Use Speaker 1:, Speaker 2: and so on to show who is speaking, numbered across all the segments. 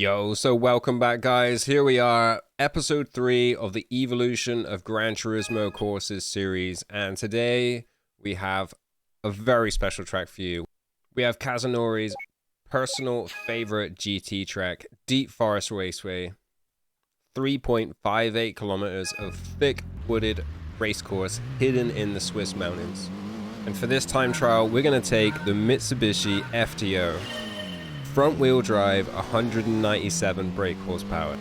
Speaker 1: Yo, so welcome back, guys. Here we are, episode 3 of the Evolution of Gran Turismo Courses series, and today we have a very special track for you. We have Kazunori's personal favorite GT track, Deep Forest Raceway. 3.58 kilometers of thick wooded race course hidden in the Swiss mountains. And for this time trial, we're going to take the Mitsubishi FTO. Front wheel drive, 197 brake horsepower.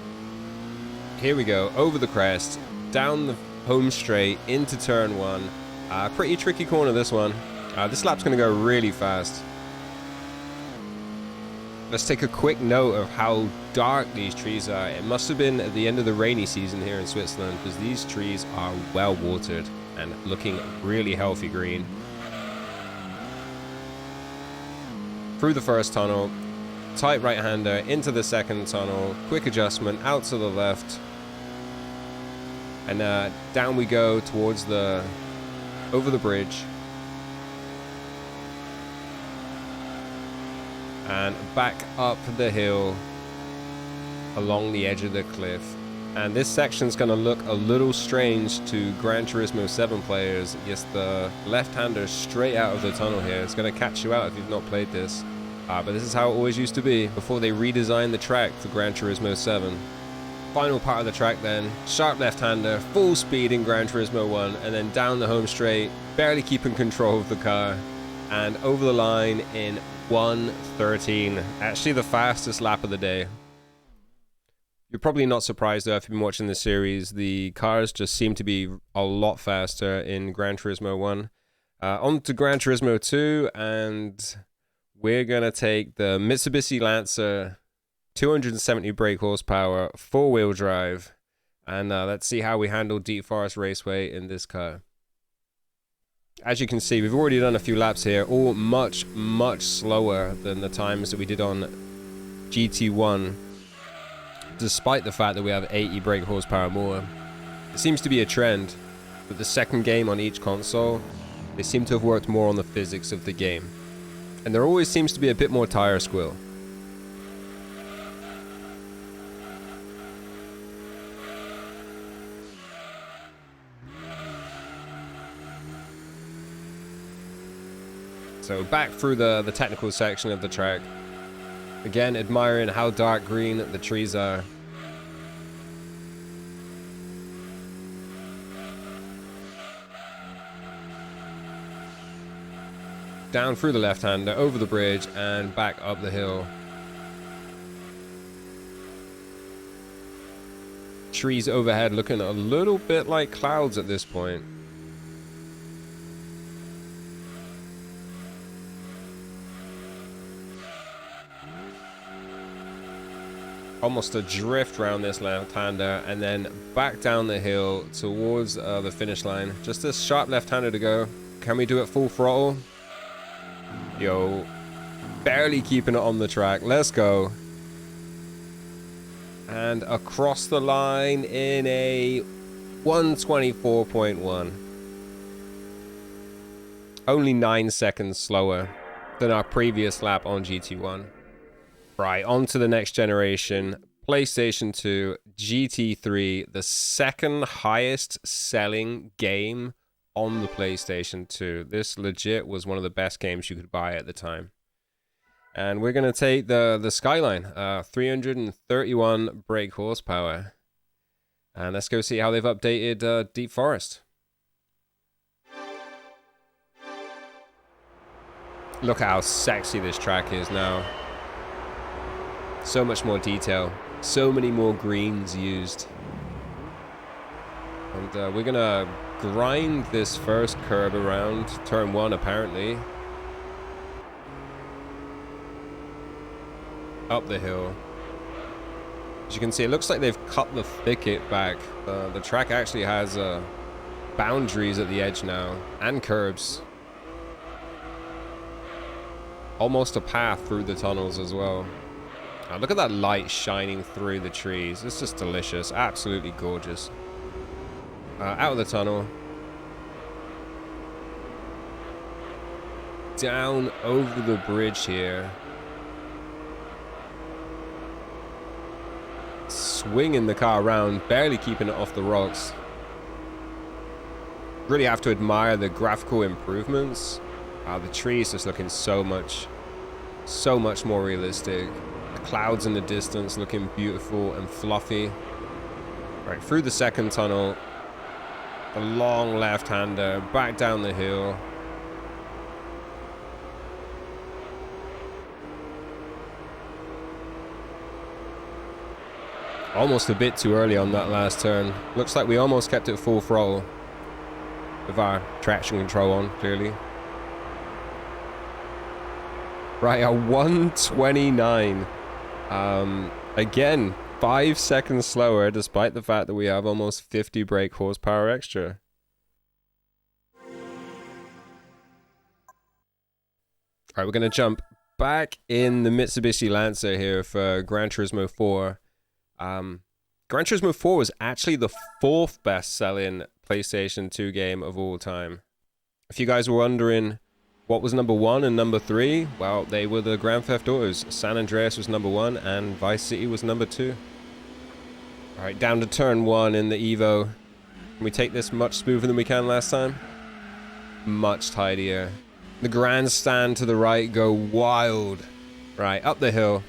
Speaker 1: Here we go, over the crest, down the home straight, into turn 1. Pretty tricky corner, this one. This lap's going to go really fast. Let's take a quick note of how dark these trees are. It must have been at the end of the rainy season here in Switzerland, because these trees are well watered and looking really healthy green. Through the first tunnel, tight right-hander into the second tunnel, quick adjustment out to the left, and down we go towards over the bridge, and back up the hill along the edge of the cliff. And this section's going to look a little strange to Gran Turismo 7 players. Yes, the left-hander straight out of the tunnel here. It's going to catch you out if you've not played this. But this is how it always used to be before they redesigned the track for Gran Turismo 7. Final part of the track then, sharp left-hander, full speed in Gran Turismo 1, and then down the home straight, barely keeping control of the car, and over the line in 1:13. Actually the fastest lap of the day. You're probably not surprised though if you've been watching this series. The cars just seem to be a lot faster in Gran Turismo 1. On to Gran Turismo 2, and we're going to take the Mitsubishi Lancer, 270 brake horsepower, 4-wheel drive, and let's see how we handle Deep Forest Raceway in this car. As you can see, we've already done a few laps here, all much slower than the times that we did on GT1, despite the fact that we have 80 brake horsepower more. It seems to be a trend with the second game on each console. They seem to have worked more on the physics of the game. And there always seems to be a bit more tire squill. So back through the technical section of the track. Again, admiring how dark green the trees are. Down through the left-hander, over the bridge, and back up the hill. Trees overhead looking a little bit like clouds at this point. Almost a drift around this left-hander, and then back down the hill towards the finish line. Just a sharp left-hander to go. Can we do it full throttle? Yo, barely keeping it on the track. Let's go. And across the line in a 124.1. Only 9 seconds slower than our previous lap on GT1. Right, on to the next generation. PlayStation 2, GT3, the second highest selling game on the PlayStation 2. This legit was one of the best games you could buy at the time. And we're going to take the Skyline, 331 brake horsepower. And let's go see how they've updated Deep Forest. Look at how sexy this track is now. So much more detail. So many more greens used. And we're going to grind this first curve around turn 1 apparently. Up the hill. As you can see, it looks like they've cut the thicket back. The track actually has boundaries at the edge now, and curbs. Almost a path through the tunnels as well. Look at that light shining through the trees. It's just delicious. Absolutely gorgeous. Out of the tunnel. Down over the bridge here. swinging the car around, barely keeping it off the rocks. Really have to admire the graphical improvements. The trees just looking so much more realistic. The clouds in the distance looking beautiful and fluffy. Right, through the second tunnel. The long left-hander, back down the hill. Almost a bit too early on that last turn. Looks like we almost kept it full throttle with our traction control on, clearly. Right, a 129. Again, 5 seconds slower, despite the fact that we have almost 50 brake horsepower extra. Alright, we're going to jump back in the Mitsubishi Lancer here for Gran Turismo 4. Gran Turismo 4 was actually the 4th best-selling PlayStation 2 game of all time. If you guys were wondering what was number 1 and number 3, well, they were the Grand Theft Autos. San Andreas was number 1 and Vice City was number 2. Alright, down to turn 1 in the Evo. Can we take this much smoother than we can last time? Much tidier. The grandstand to the right go wild. Right, up the hill.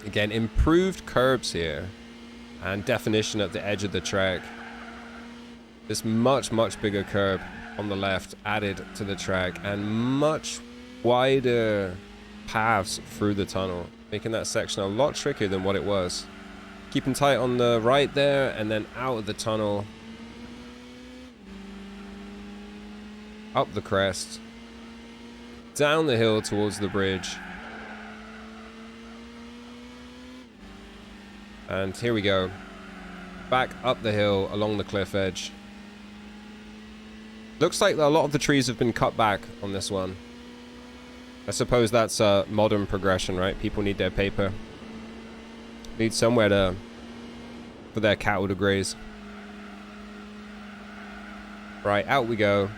Speaker 1: Again, improved curbs here. And definition at the edge of the track. This much bigger curb on the left added to the track. And much wider paths through the tunnel. Making that section a lot trickier than what it was. Keeping tight on the right there, and then out of the tunnel. Up the crest. Down the hill towards the bridge. And here we go. Back up the hill along the cliff edge. Looks like a lot of the trees have been cut back on this one. I suppose that's a modern progression, right? People need their paper. Need somewhere for their cattle to graze. Right, out we go.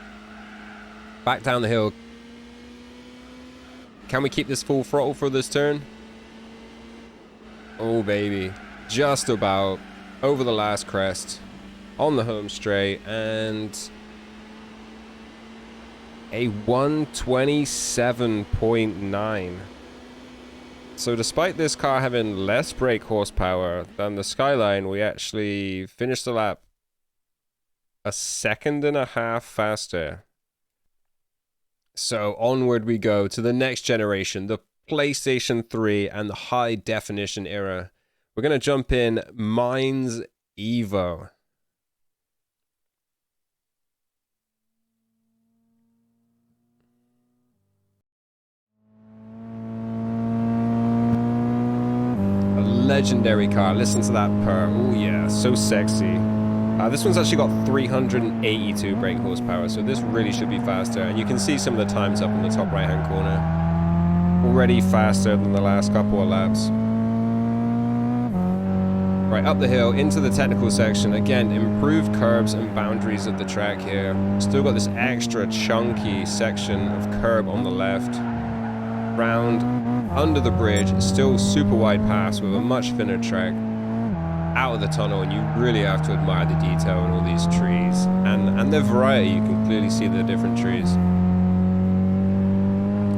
Speaker 1: Back down the hill. Can we keep this full throttle for this turn? Oh, baby. Just about over the last crest. On the home straight. And a 127.9. So despite this car having less brake horsepower than the Skyline, we actually finished the lap a 1.5 seconds faster. So onward we go to the next generation, the PlayStation 3 and the high definition era. We're going to jump in Mines Evo. Legendary car. Listen to that purr. Oh yeah, so sexy. This one's actually got 382 brake horsepower, so this really should be faster. And you can see some of the times up in the top right hand corner. Already faster than the last couple of laps. Right, up the hill into the technical section. Again, improved curbs and boundaries of the track here. Still got this extra chunky section of curb on the left. Round under the bridge, still super wide pass with a much thinner track. Out of the tunnel, and you really have to admire the detail in all these trees and their variety. You can clearly see the different trees.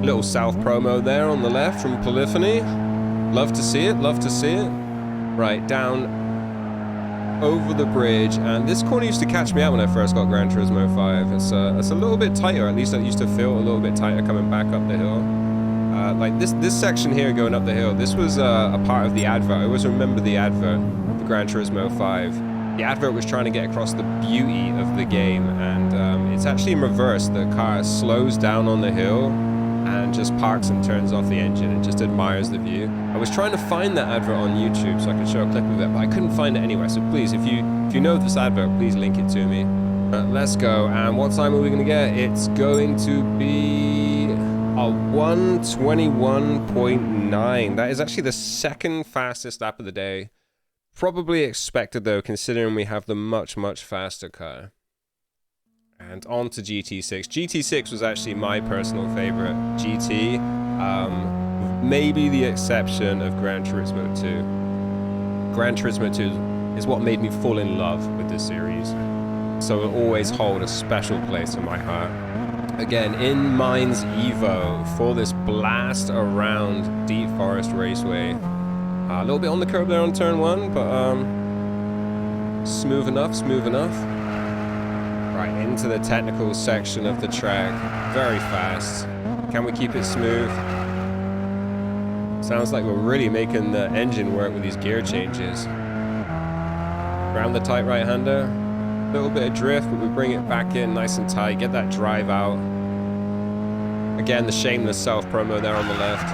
Speaker 1: Little South promo there on the left from Polyphony. Love to see it, love to see it. Right, down over the bridge, and this corner used to catch me out when I first got Gran Turismo 5. It's a little bit tighter, at least it used to feel a little bit tighter coming back up the hill. Like this section here going up the hill, this was a part of the advert. I always remember the advert for Gran Turismo 5. The advert was trying to get across the beauty of the game, and it's actually in reverse. The car slows down on the hill and just parks and turns off the engine and just admires the view. I was trying to find that advert on YouTube so I could show a clip of it, but I couldn't find it anywhere. So please, if you know this advert, please link it to me. Let's go. And what time are we going to get? It's going to be a 121.9. That is actually the second fastest lap of the day. Probably expected though, considering we have the much faster car. And on to GT6. GT6 was actually my personal favorite GT, maybe the exception of Gran Turismo 2. Gran Turismo 2 is what made me fall in love with this series. So it'll always hold a special place in my heart. Again, in Mines Evo for this blast around Deep Forest Raceway. A little bit on the curb there on turn 1, but smooth enough, smooth enough. Right, into the technical section of the track. Very fast. Can we keep it smooth? Sounds like we're really making the engine work with these gear changes. Around the tight right-hander. A little bit of drift, but we bring it back in nice and tight. Get that drive out. Again, the shameless self-promo there on the left.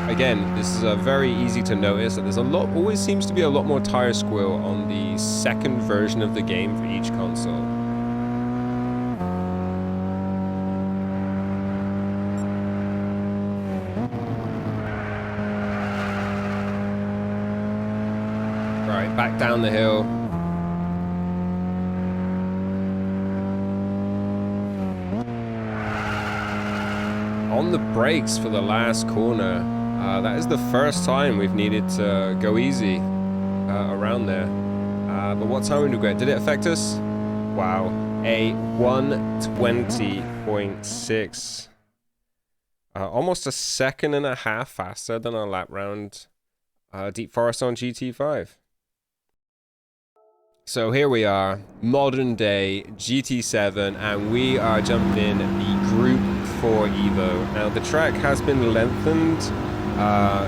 Speaker 1: Again, this is very easy to notice that there's always seems to be a lot more tire squeal on the second version of the game for each console. Right, back down the hill. On the brakes for the last corner. That is the first time we've needed to go easy around there. But what time did we get? Did it affect us? Wow. A 1:20.6. Almost a second and a half faster than our lap round Deep Forest on GT5. So here we are, modern day GT7, and we are jumping in the Group 4 Evo. Now the track has been lengthened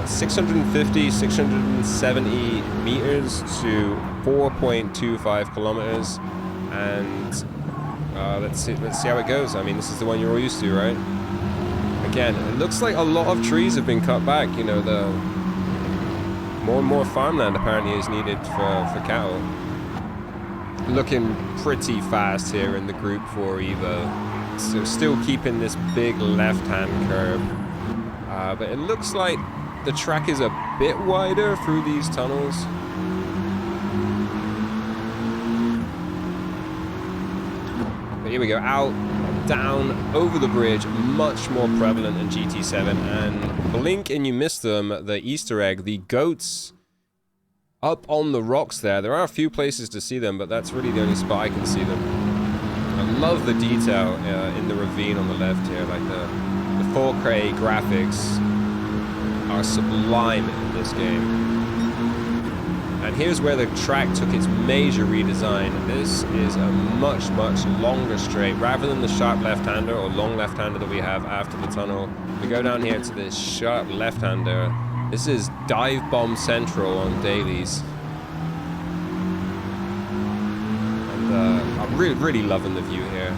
Speaker 1: 650, 670 meters to 4.25 kilometers, and let's see how it goes. I mean, this is the one you're all used to, right? Again, it looks like a lot of trees have been cut back. You know, the more and more farmland apparently is needed for cattle. Looking pretty fast here in the Group 4 Evo. So still keeping this big left-hand curve. But it looks like the track is a bit wider through these tunnels. But here we go, out, down, over the bridge, much more prevalent in GT7. And blink and you miss them, the Easter egg, the goats up on the rocks there. There are a few places to see them, but that's really the only spot I can see them. I love the detail in the ravine on the left here, like the 4K graphics are sublime in this game. And here's where the track took its major redesign. This is a much longer straight. Rather than the sharp left-hander or long left-hander that we have after the tunnel, we go down here to this sharp left-hander. This is dive bomb central on dailies. And I'm really loving the view here.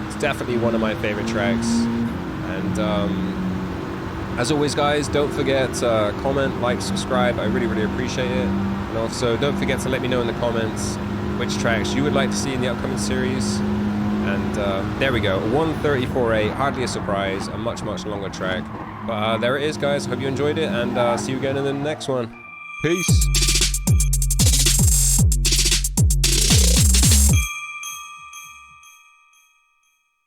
Speaker 1: It's definitely one of my favorite tracks. And as always, guys, don't forget to comment, like, subscribe. I really appreciate it. And also, don't forget to let me know in the comments which tracks you would like to see in the upcoming series. And there we go, 1:34.8, hardly a surprise, a much longer track. But there it is, guys. Hope you enjoyed it, and see you again in the next one. Peace.